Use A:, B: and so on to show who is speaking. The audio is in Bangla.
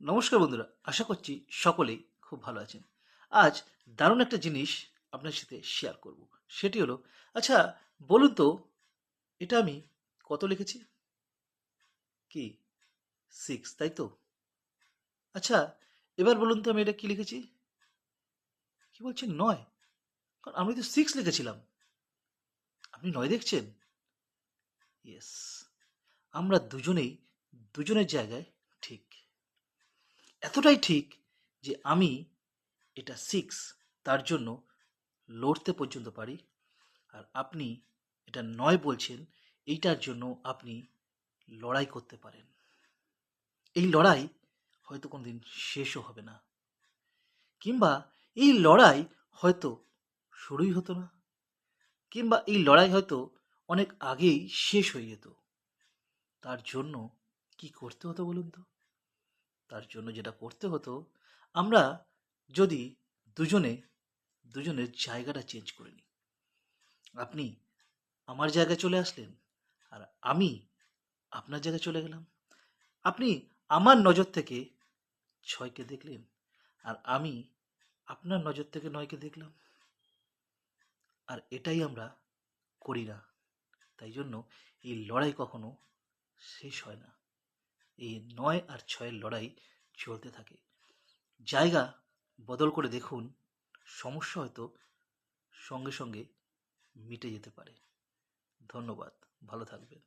A: নমস্কার বন্ধুরা, আশা করছি সকলেই খুব ভালো আছেন। আজ দারুণ একটা জিনিস আপনার সাথে শেয়ার করব। সেটি হলো, আচ্ছা বলুন তো, এটা আমি কত লিখেছি? কি? 6, তাই তো? আচ্ছা, এবার বলুন তো আমি এটা কি লিখেছি? কি বলছেন 9? কারণ আমি তো 6 লিখেছিলাম। আপনি 9 দেখছেন? ইয়েস, আমরা দুজনেই দুজনের জায়গায় ঠিক। এতটাই ঠিক যে আমি এটা 6 তার জন্য লড়তে পর্যন্ত পারি। আর আপনি এটা 9 বলছেন, এইটার জন্য আপনি লড়াই করতে পারেন। এই লড়াই হয়তো কোনোদিন শেষও হবে না, কিংবা এই লড়াই হয়তো শুরুই হতো না, কিংবা এই লড়াই হয়তো অনেক আগেই শেষ হয়ে যেত। তার জন্য কি করতে হতো বলুন তো? তার জন্য যেটা করতে হতো, আমরা যদি দুজনে দুজনের জায়গাটা চেঞ্জ করে নিই। আপনি আমার জায়গায় চলে আসলেন, আর আমি আপনার জায়গায় চলে গেলাম। আপনি আমার নজর থেকে 6কে দেখলেন, আর আমি আপনার নজর থেকে 9কে দেখলাম। আর এটাই আমরা করি না। তাই জন্য এই লড়াই কখনো শেষ হয় না। এই 9 আর 6-এর লড়াই চলতে থাকে। জায়গা বদল করে দেখুন, সমস্যা হয়তো সঙ্গে সঙ্গে মিটে যেতে পারে। ধন্যবাদ, ভালো থাকবেন।